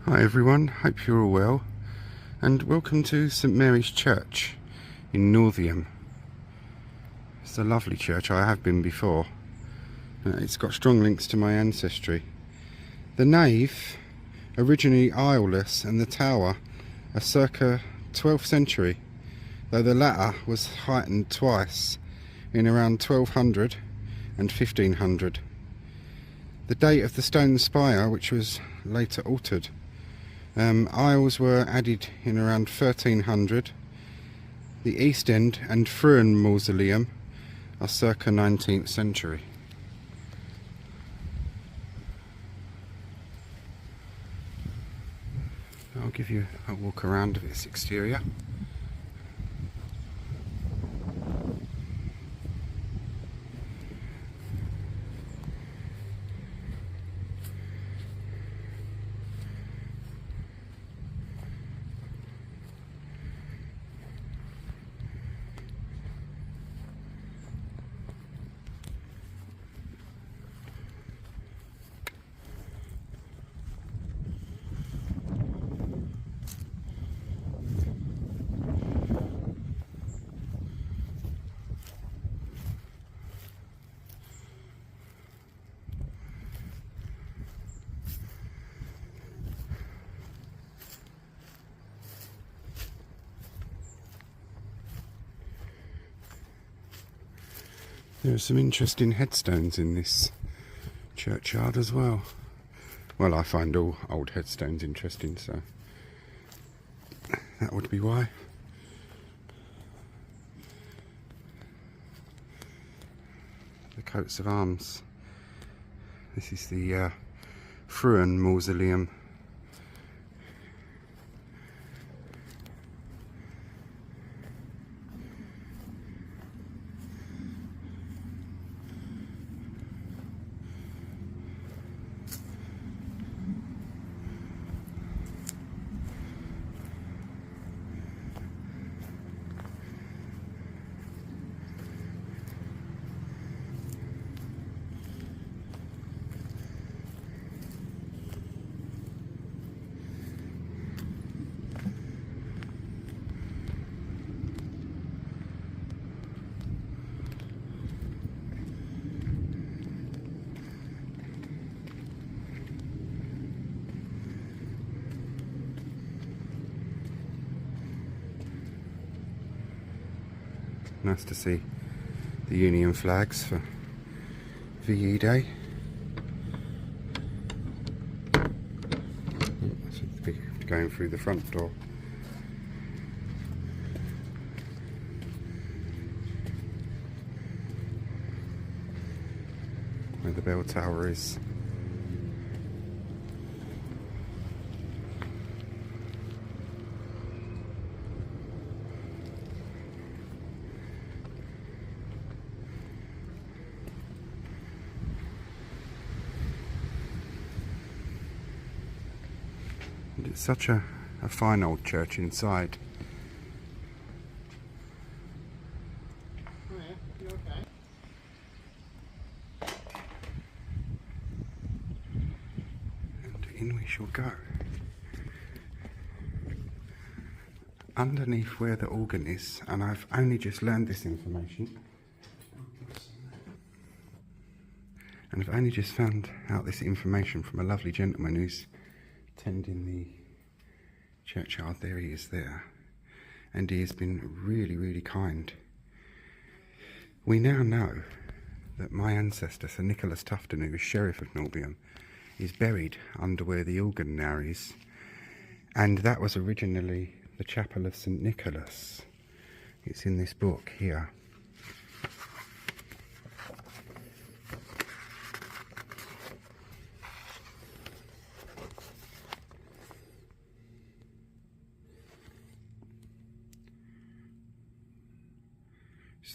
Hi everyone, hope you're all well, and welcome to St Mary's Church in Northiam. It's a lovely church. I have been before. It's got strong links to my ancestry. The nave, originally aisleless, and the tower are circa 12th century, though the latter was heightened twice in around 1200 and 1500. The date of the stone spire, which was later altered, aisles were added in around 1300. The east end and Fruin mausoleum are circa 19th century. I'll give you a walk around of its exterior. There are some interesting headstones in this churchyard as well. Well, I find all old headstones interesting, so that would be why. The coats of arms. This is the Fruin mausoleum. Nice to see the Union flags for VE Day. Going through the front door. Where the bell tower is. And it's such a fine old church inside. Oh yeah, you okay? And in we shall go. Underneath where the organ is, and I've only just learned this information, and I've only just found out this information from a lovely gentleman who's tending the churchyard. There he is there, and he has been really kind. We now know that my ancestor Sir Nicholas Tufton, who was Sheriff of Northiam, is buried under where the organ now is, and that was originally the chapel of St Nicholas. It's in this book here.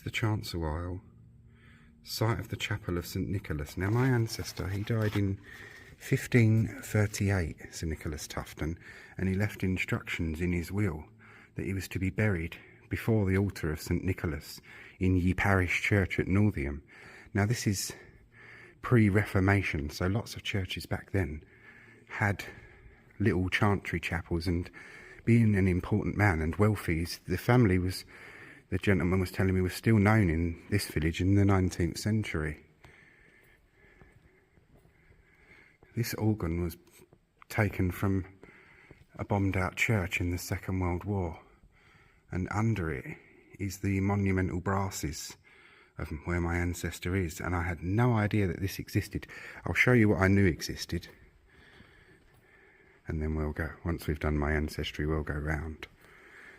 The chancel aisle, site of the chapel of St Nicholas. Now my ancestor, he died in 1538, Sir Nicholas Tufton, and he left instructions in his will that he was to be buried before the altar of St Nicholas in Ye Parish Church at Northiam. Now this is pre-Reformation, so lots of churches back then had little chantry chapels, and being an important man and wealthy, the family was, the gentleman was telling me, was still known in this village in the 19th century. This organ was taken from a bombed out church in the Second World War, and under it is the monumental brasses of where my ancestor is, and I had no idea that this existed. I'll show you what I knew existed, and then we'll go, once we've done my ancestry, we'll go round.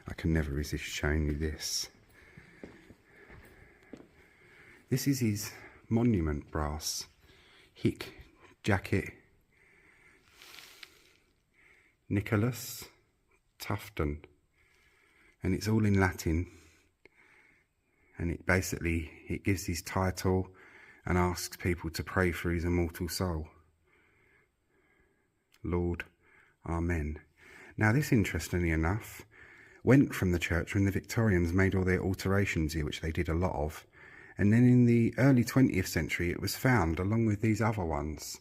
I can never resist showing you this. This is his monument brass, hic jacet Nicholas Tufton, and it's all in Latin, and it basically, it gives his title and asks people to pray for his immortal soul. Lord, Amen. Now this, interestingly enough, went from the church when the Victorians made all their alterations here, which they did a lot of, and then in the early 20th century it was found along with these other ones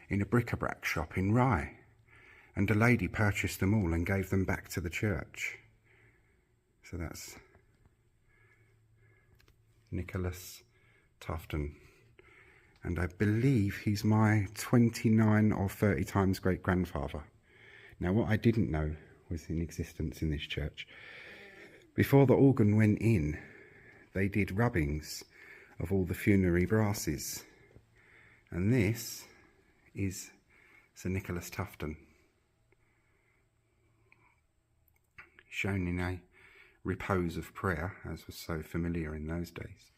in a bric-a-brac shop in Rye, and a lady purchased them all and gave them back to the church. So that's Nicholas Tufton, and I believe he's my 29 or 30 times great grandfather. Now what I didn't know was in existence in this church. Before the organ went in, they did rubbings of all the funerary brasses, and this is Sir Nicholas Tufton, shown in a repose of prayer, as was so familiar in those days,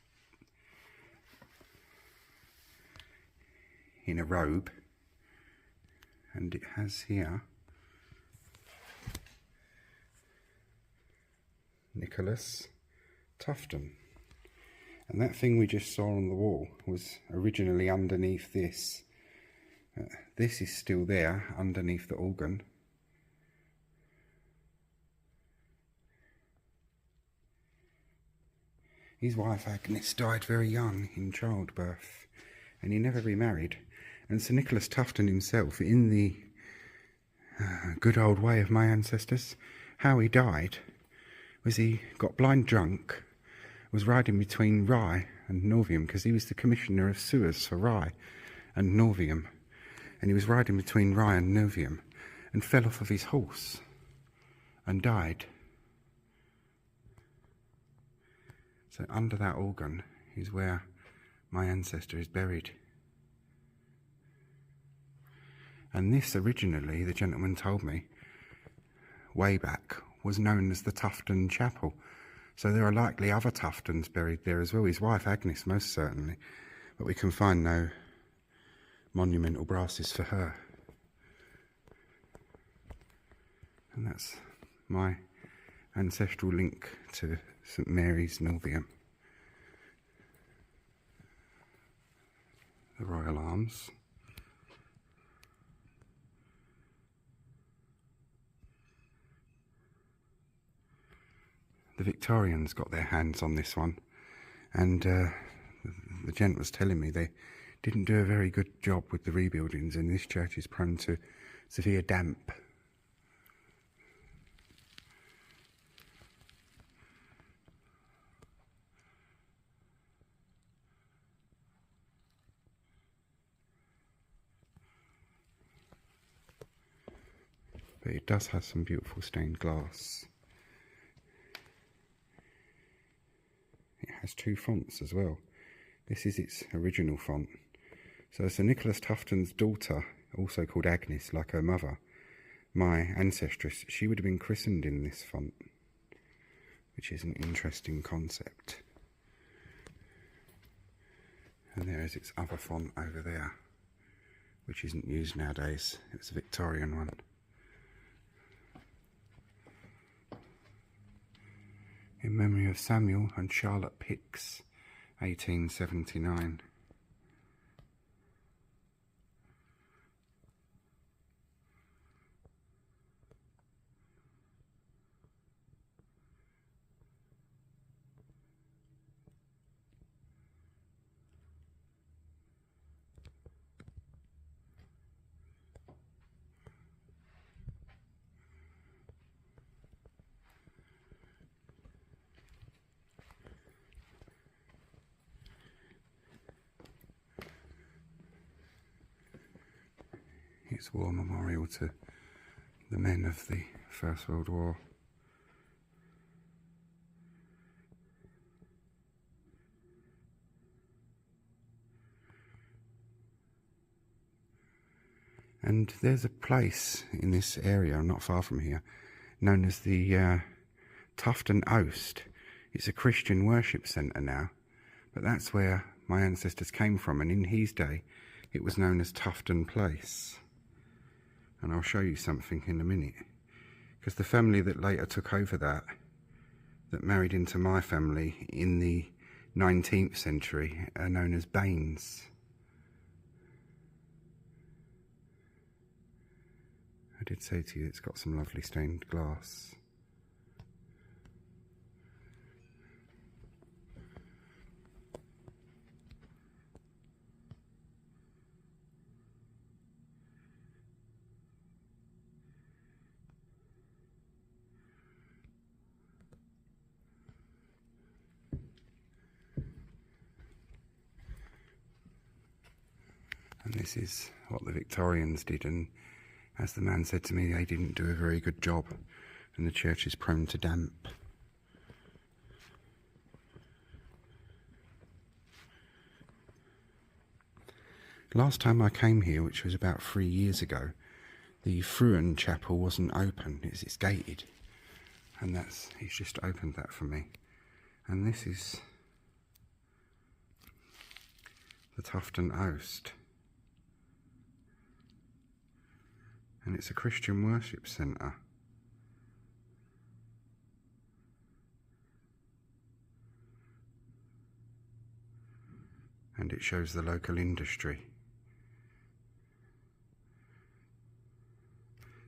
in a robe, and it has here Nicholas Tufton, and that thing we just saw on the wall was originally underneath this. This is still there underneath the organ. His wife Agnes died very young in childbirth, and he never remarried. And Sir Nicholas Tufton himself, in the good old way of my ancestors, how he died was he got blind drunk, was riding between Rye and Northiam, because he was the commissioner of sewers for Rye and Northiam, and he was riding between Rye and Northiam and fell off of his horse and died. So under that organ is where my ancestor is buried. And this originally, the gentleman told me, way back, was known as the Tufton Chapel. So there are likely other Tuftons buried there as well. His wife Agnes, most certainly. But we can find no monumental brasses for her. And that's my ancestral link to St Mary's, Northiam. The Royal Arms. The Victorians got their hands on this one, and the gent was telling me they didn't do a very good job with the rebuildings, and this church is prone to severe damp. But it does have some beautiful stained glass. It has two fonts as well. This is its original font. So Sir Nicholas Tufton's daughter, also called Agnes, like her mother, my ancestress, she would have been christened in this font, which is an interesting concept. And there is its other font over there, which isn't used nowadays. It's a Victorian one. In memory of Samuel and Charlotte Picks, 1879. It's war memorial to the men of the First World War. And there's a place in this area, not far from here, known as the Tufton Oast. It's a Christian worship centre now, but that's where my ancestors came from, and in his day it was known as Tufton Place. And I'll show you something in a minute, because the family that later took over that married into my family in the 19th century, are known as Baines. I did say to you it's got some lovely stained glass. And this is what the Victorians did, and as the man said to me, they didn't do a very good job, and the church is prone to damp. Last time I came here, which was about 3 years ago, the Tufton Chapel wasn't open. It's gated, and he's just opened that for me. And this is the Tufton Oast. And it's a Christian worship centre. And it shows the local industry.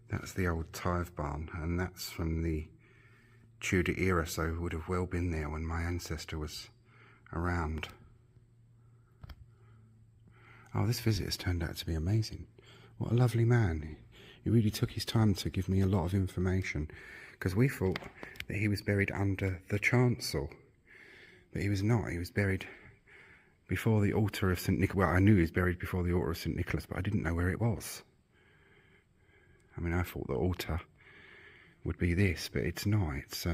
That's the old tithe barn, and that's from the Tudor era, so it would have well been there when my ancestor was around. Oh, this visit has turned out to be amazing. What a lovely man. He really took his time to give me a lot of information, because we thought that he was buried under the chancel, but he was not. He was buried before the altar of St. Nicholas. Well, I knew he was buried before the altar of St. Nicholas, but I didn't know where it was. I mean, I thought the altar would be this, but it's not. It's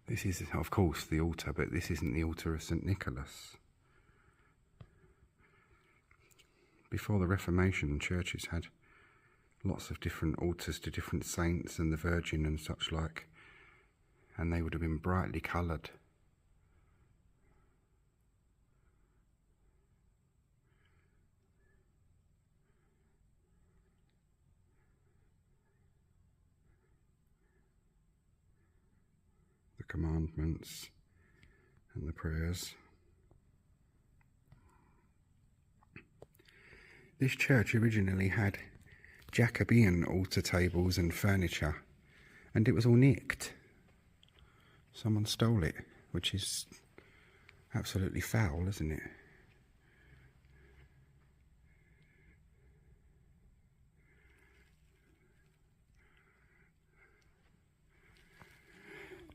this is, of course, the altar, but this isn't the altar of St. Nicholas. Before the Reformation, churches had lots of different altars to different saints and the Virgin and such like, and they would have been brightly coloured. The commandments and the prayers. This church originally had Jacobean altar tables and furniture, and it was all nicked. Someone stole it, which is absolutely foul, isn't it?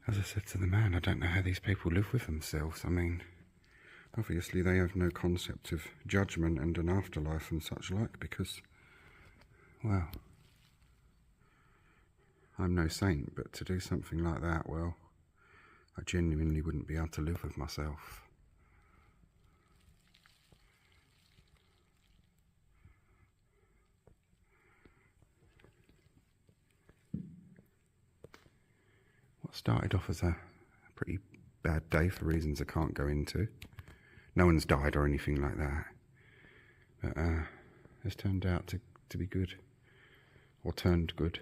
As I said to the man, I don't know how these people live with themselves. I mean, obviously they have no concept of judgment and an afterlife and such like, because, well, I'm no saint, but to do something like that, well, I genuinely wouldn't be able to live with myself. What started off as a pretty bad day for reasons I can't go into. No one's died or anything like that, but has turned out to be good, or turned good.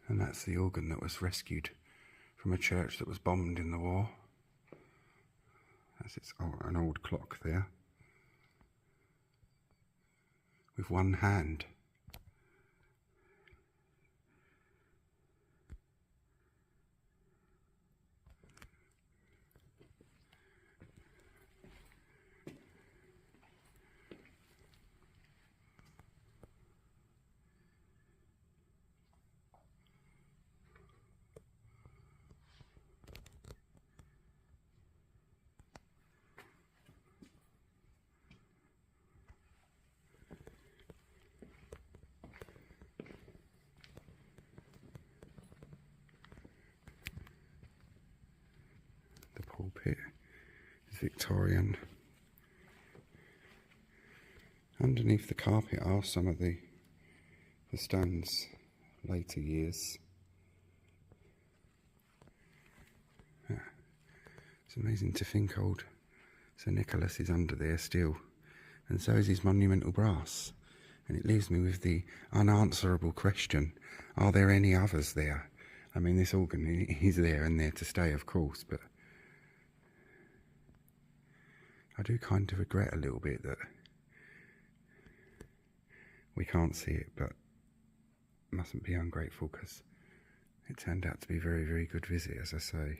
And that's the organ that was rescued from a church that was bombed in the war. That's an old clock there, with one hand. pulpit is Victorian. Underneath the carpet are some of the stones, later years. Yeah. It's amazing to think old Sir Nicholas is under there still, and so is his monumental brass. And it leaves me with the unanswerable question, are there any others there? I mean, this organ is there and there to stay, of course, but I do kind of regret a little bit that we can't see it, but mustn't be ungrateful because it turned out to be a very, very good visit, as I say.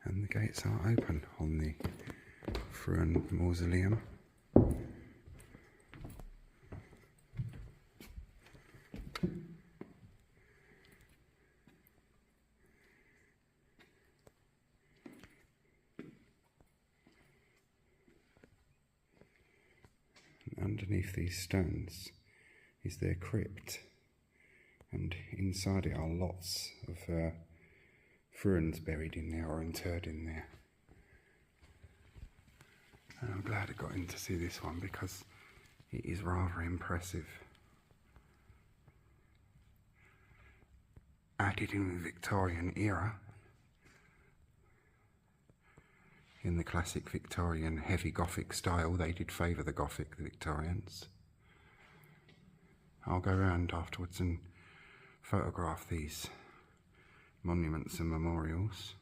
And the gates are open on the Fruin mausoleum. And underneath these stones is their crypt, and inside it are lots of Fruins buried in there or interred in there. And I'm glad I got in to see this one because it is rather impressive. Added in the Victorian era, in the classic Victorian heavy Gothic style. They did favour the Gothic, the Victorians. I'll go around afterwards and photograph these monuments and memorials.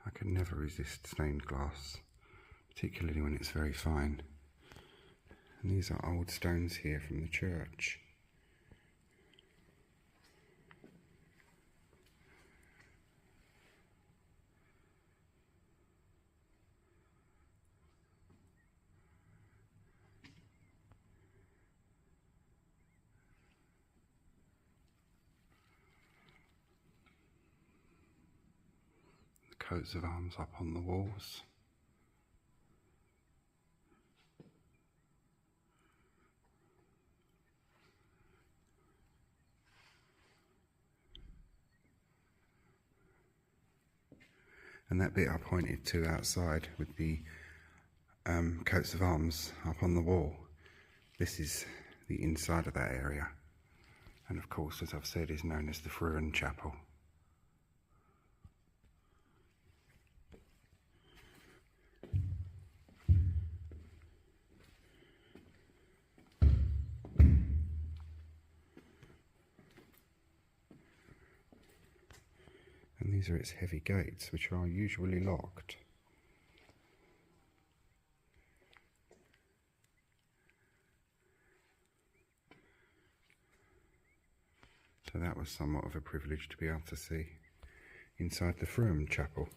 I can never resist stained glass, particularly when it's very fine. And these are old stones here from the church. Coats of arms up on the walls. And that bit I pointed to outside with the coats of arms up on the wall, this is the inside of that area, and of course, as I've said, is known as the Tufton Chapel. And these are its heavy gates, which are usually locked. So that was somewhat of a privilege to be able to see inside the Tufton Chapel.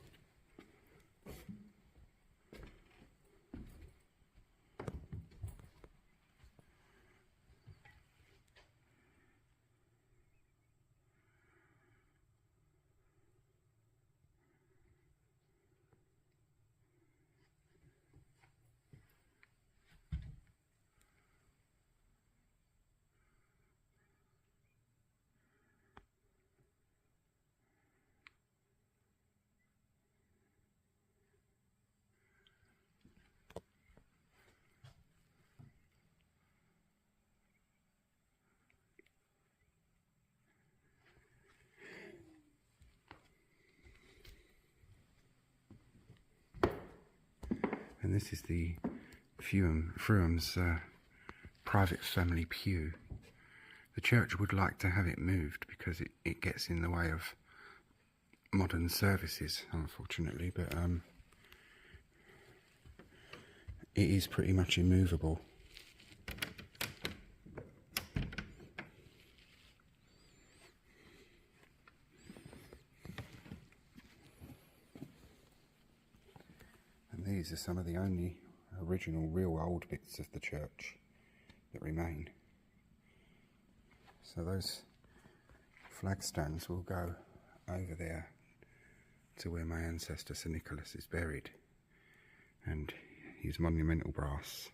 And this is the Frewham's private family pew. The church would like to have it moved because it gets in the way of modern services, unfortunately, but it is pretty much immovable. And these are some of the only original real old bits of the church that remain. So those flagstones will go over there to where my ancestor Sir Nicholas is buried, and his monumental brass.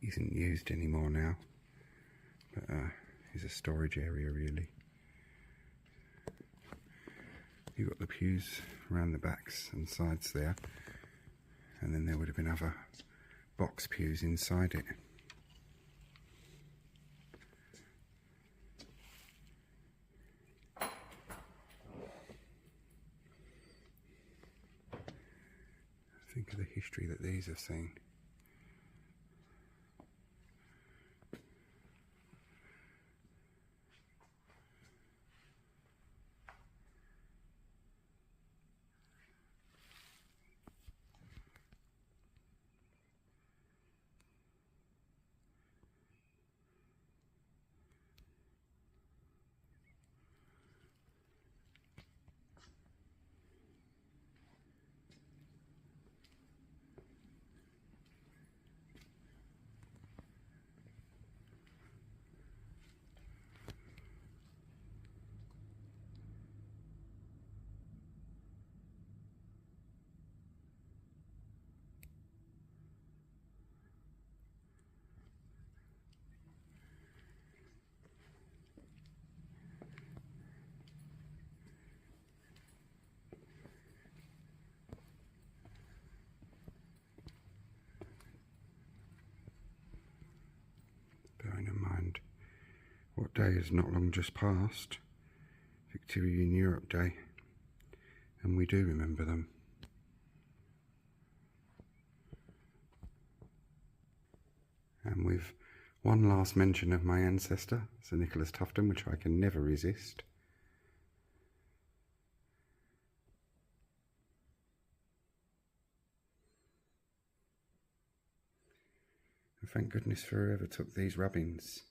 Isn't used anymore now, but is a storage area really. You've got the pews around the backs and sides there, and then there would have been other box pews inside it. Think of the history that these have seen. Bearing in mind what day is not long just past, Victorian Europe Day, and we do remember them. And with one last mention of my ancestor, Sir Nicholas Tufton, which I can never resist. And thank goodness for whoever took these rubbings.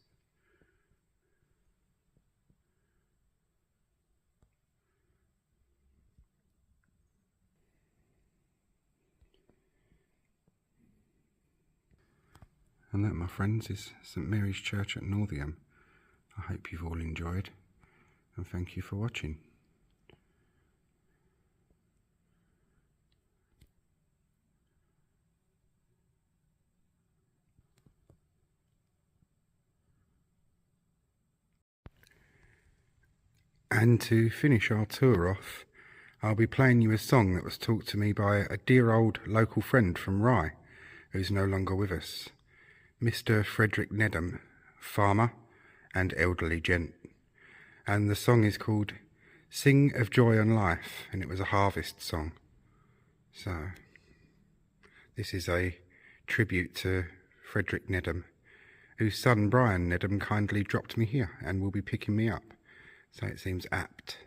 And that, my friends, is St Mary's Church at Northiam. I hope you've all enjoyed, and thank you for watching. And to finish our tour off, I'll be playing you a song that was taught to me by a dear old local friend from Rye, who's no longer with us. Mr. Frederick Nedham, farmer and elderly gent. And the song is called Sing of Joy and Life, and it was a harvest song. So, this is a tribute to Frederick Nedham, whose son Brian Nedham kindly dropped me here and will be picking me up. So it seems apt.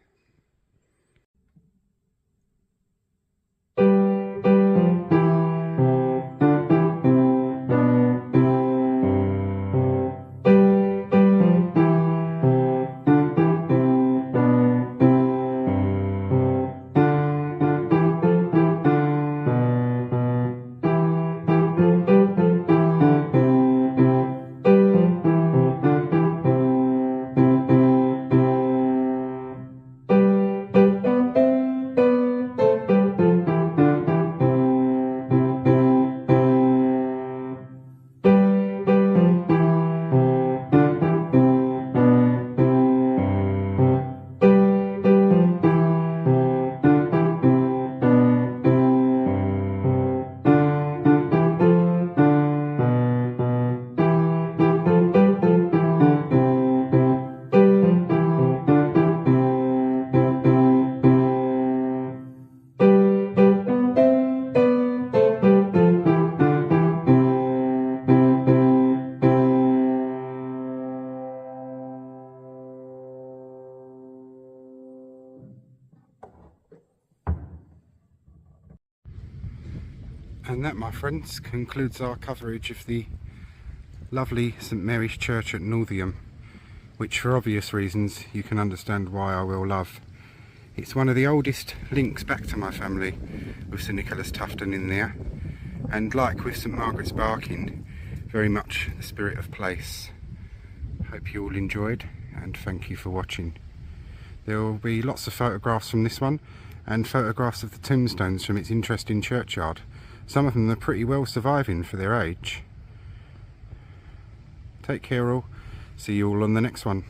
And that, my friends, concludes our coverage of the lovely St Mary's Church at Northiam, which for obvious reasons you can understand why I will love. It's one of the oldest links back to my family, with Sir Nicholas Tufton in there, and like with St Margaret's Barking, very much the spirit of place. Hope you all enjoyed, and thank you for watching. There will be lots of photographs from this one, and photographs of the tombstones from its interesting churchyard. Some of them are pretty well surviving for their age. Take care all. See you all on the next one.